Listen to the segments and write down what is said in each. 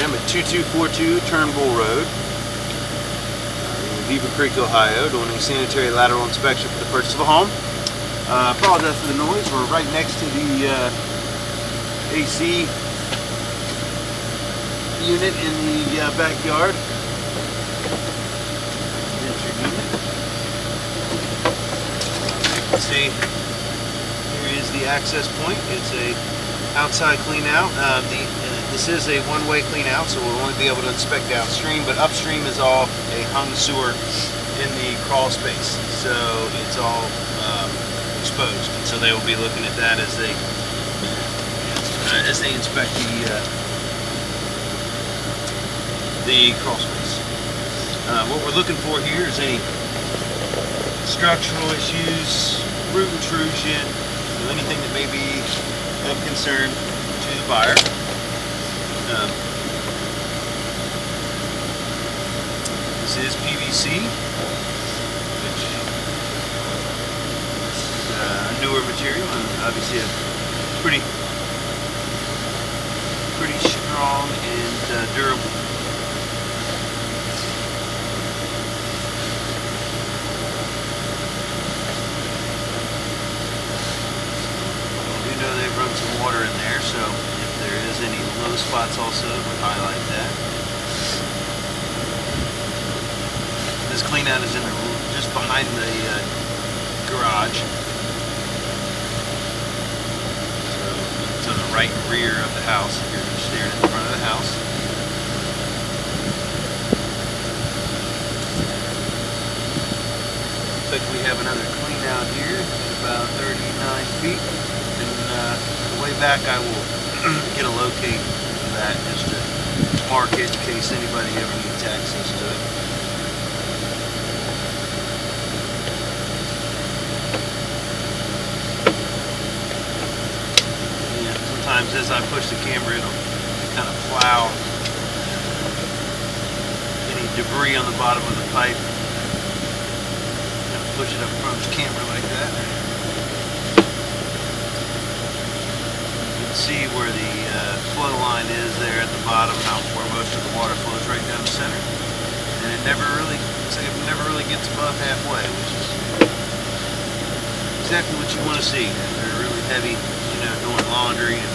am at 2242 Turnbull Road, in Beavercreek, Ohio, doing a sanitary lateral inspection for the purchase of a home. Apologize for the noise. We're right next to the AC unit in the backyard. See, here is the access point. It's a outside clean out. This is a one-way clean out, so we'll only be able to inspect downstream, but upstream is all a hung sewer in the crawl space, so it's all exposed. And so they will be looking at that as they inspect the crawl space. What we're looking for here is any structural issues, root intrusion, anything that may be of concern to the buyer. This is PVC, which is a newer material and obviously a pretty strong and durable. They've run some water in there, so if there is any low spots also, we'll highlight that. This clean out is in the just behind the garage, so to the right rear of the house. If you're staring at the front of the house. Looks like we have another clean out here at about 39 feet. The way back, I will get a locate for that just to mark it in case anybody ever needs access to it. Yeah, sometimes as I push the camera, it'll kind of plow any debris on the bottom of the pipe. Kind of push it up in front of the camera like that. See where the flow line is there at the bottom, where most of the water flows right down the center, and it never really gets above halfway, which is exactly what you want to see. They're really heavy, doing laundry and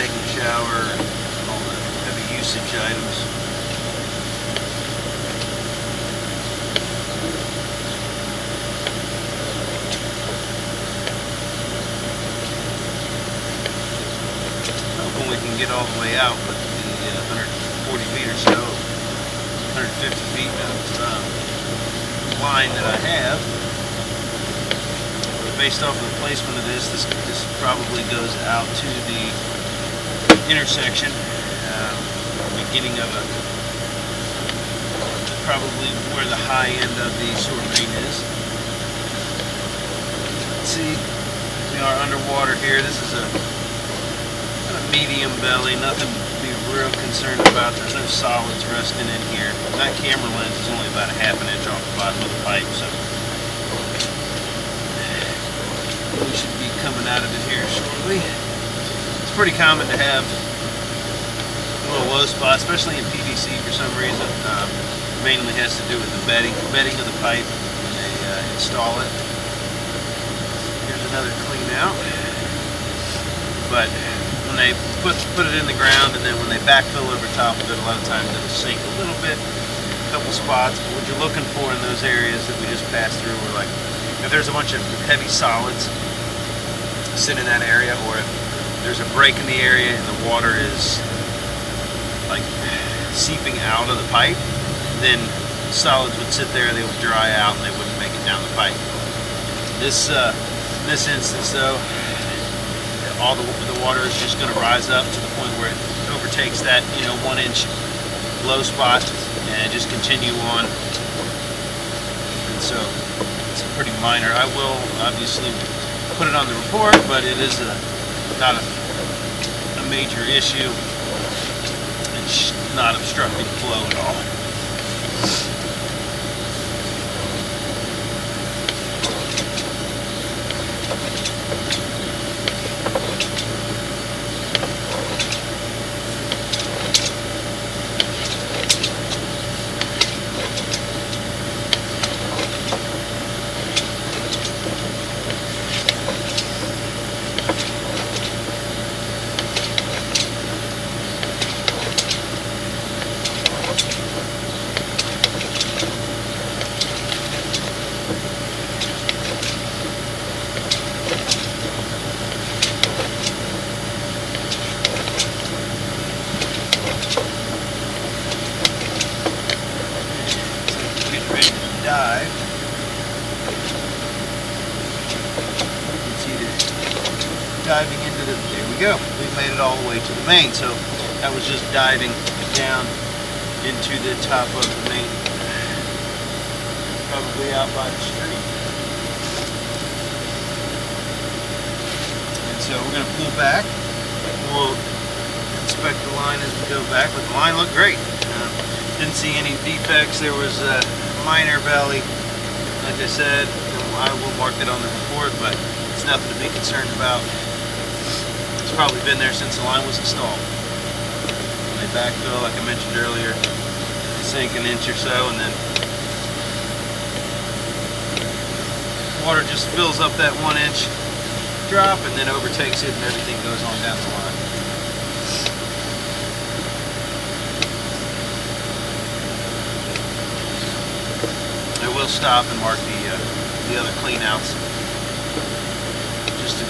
taking a shower, and all the heavy usage items. We can get all the way out with the 140 feet or so, 150 feet of line that I have. Based off of the placement of this probably goes out to the intersection, beginning of probably where the high end of the sewer main is. Let's see, we are underwater here. This is a medium belly, nothing to be real concerned about. There's no solids resting in here. That camera lens is only about a ½ inch off the bottom of the pipe, so we should be coming out of it here shortly. It's pretty common to have a little low spot, especially in PVC for some reason. Mainly has to do with the bedding of the pipe when they install it. Here's another clean out. But when they put it in the ground and then when they backfill over top of it, a lot of times it'll sink a little bit, a couple spots. But what you're looking for in those areas that we just passed through were like, if there's a bunch of heavy solids sitting in that area, or if there's a break in the area and the water is like seeping out of the pipe, then solids would sit there, they would dry out, and they wouldn't make it down the pipe. This instance though, all the water is just going to rise up to the point where it overtakes that 1 inch low spot and just continue on. And so it's pretty minor. I will obviously put it on the report, but it is not a major issue. It's not obstructing flow at all. diving into the, there we go. We've made it all the way to the main. So that was just diving down into the top of the main, probably out by the street. And so we're going to pull back. We'll inspect the line as we go back, but the line looked great. Didn't see any defects. There was a minor belly, like I said. I will mark it on the report, but it's nothing to be concerned about. It's probably been there since the line was installed. When they backfill, like I mentioned earlier, they sink an inch or so, and then water just fills up that 1 inch drop and then overtakes it, and everything goes on down the line. I will stop and mark the other cleanouts, just to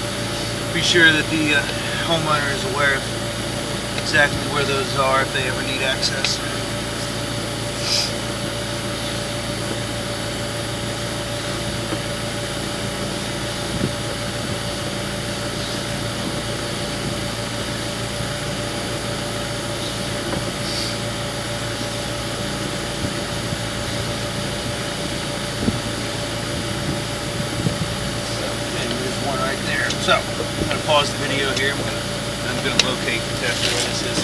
be sure that the homeowner is aware of exactly where those are if they ever need access. So, I'm going to pause the video here. I'm going to locate the tester where this is.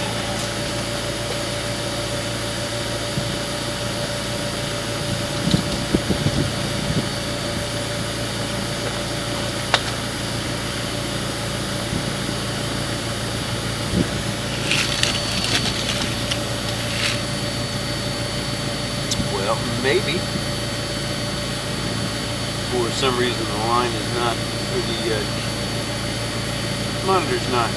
Well, maybe for some reason the line is not, or the monitor's not.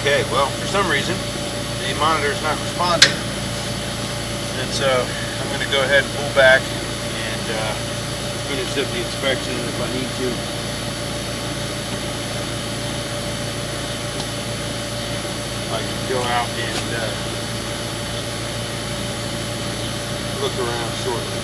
Okay, well, for some reason, the monitor is not responding. And so I'm going to go ahead and pull back and finish up the inspection. If I need to go out and look around shortly.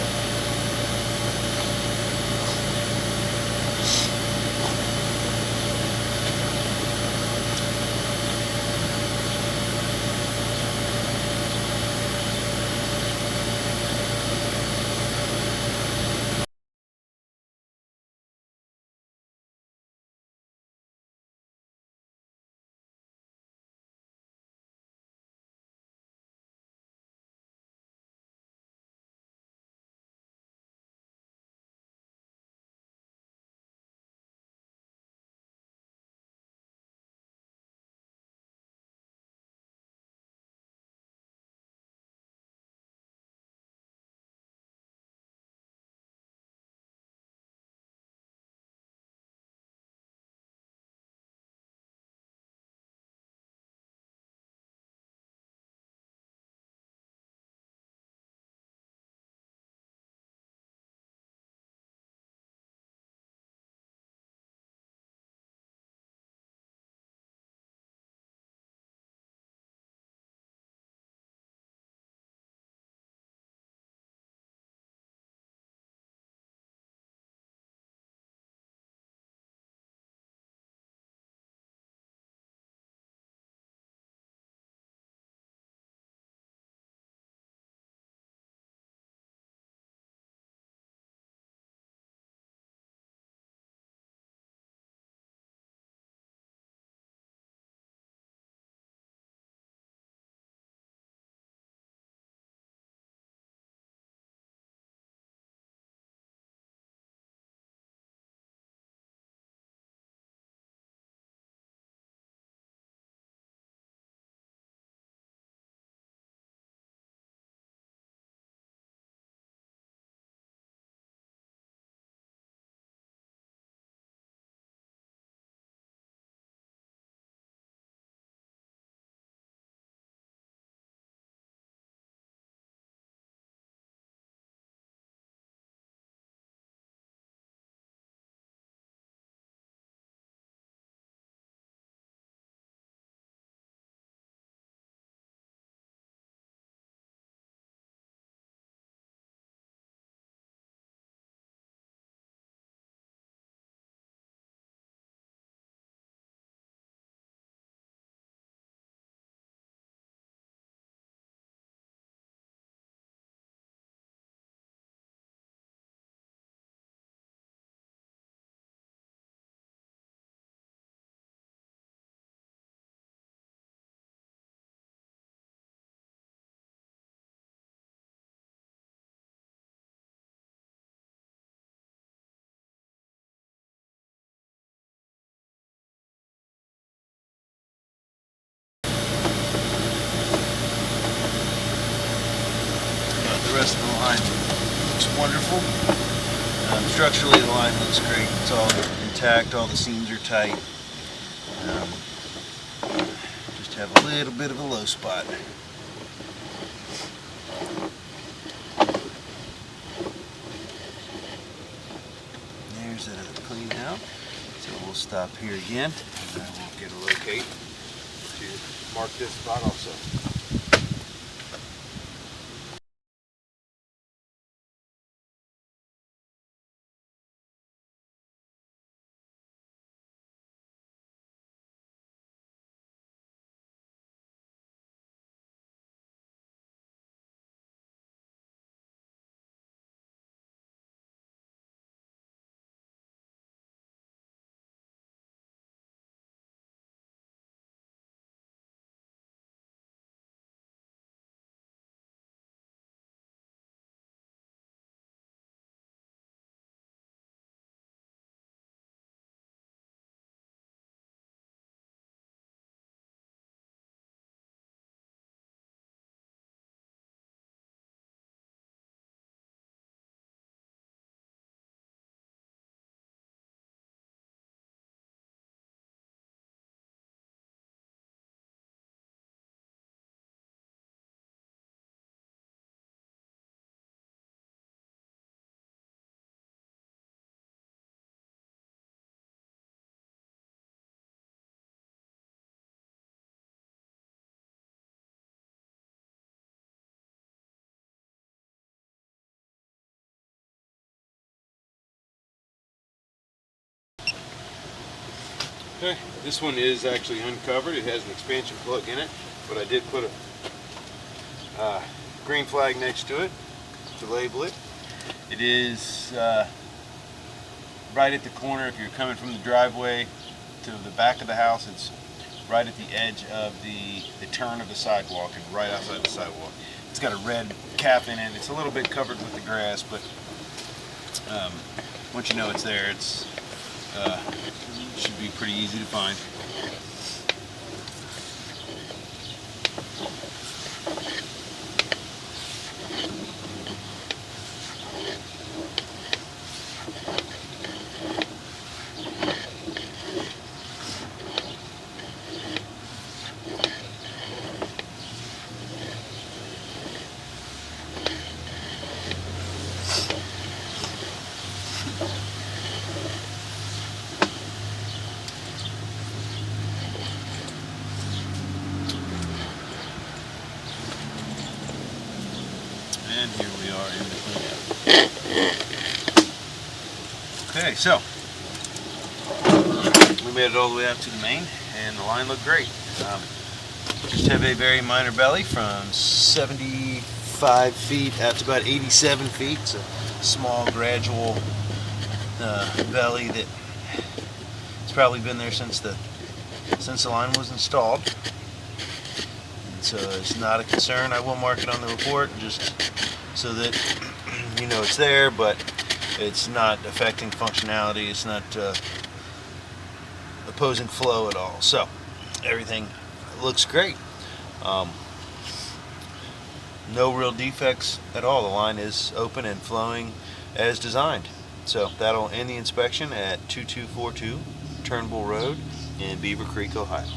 The rest of the line looks wonderful. Structurally, the line looks great. It's all intact. All the seams are tight. Just have a little bit of a low spot. There's that other clean out. So we'll stop here again, and we'll get a locate To mark this spot also. Okay, this one is actually uncovered. It has an expansion plug in it, but I did put a green flag next to it to label it. It is right at the corner. If you're coming from the driveway to the back of the house, it's right at the edge of the turn of the sidewalk and right outside the sidewalk. It's got a red cap in it. It's a little bit covered with the grass, but once you know it's there, it's should be pretty easy to find. And here we are in the cleanup. Okay, so we made it all the way out to the main, and the line looked great. Just have a very minor belly from 75 feet out to about 87 feet. It's a small, gradual belly that it's probably been there since the line was installed. So it's not a concern. I will mark it on the report just so that you know it's there, but it's not affecting functionality. It's not opposing flow at all. So everything looks great. No real defects at all. The line is open and flowing as designed. So that'll end the inspection at 2242 Turnbull Road in Beavercreek, Ohio.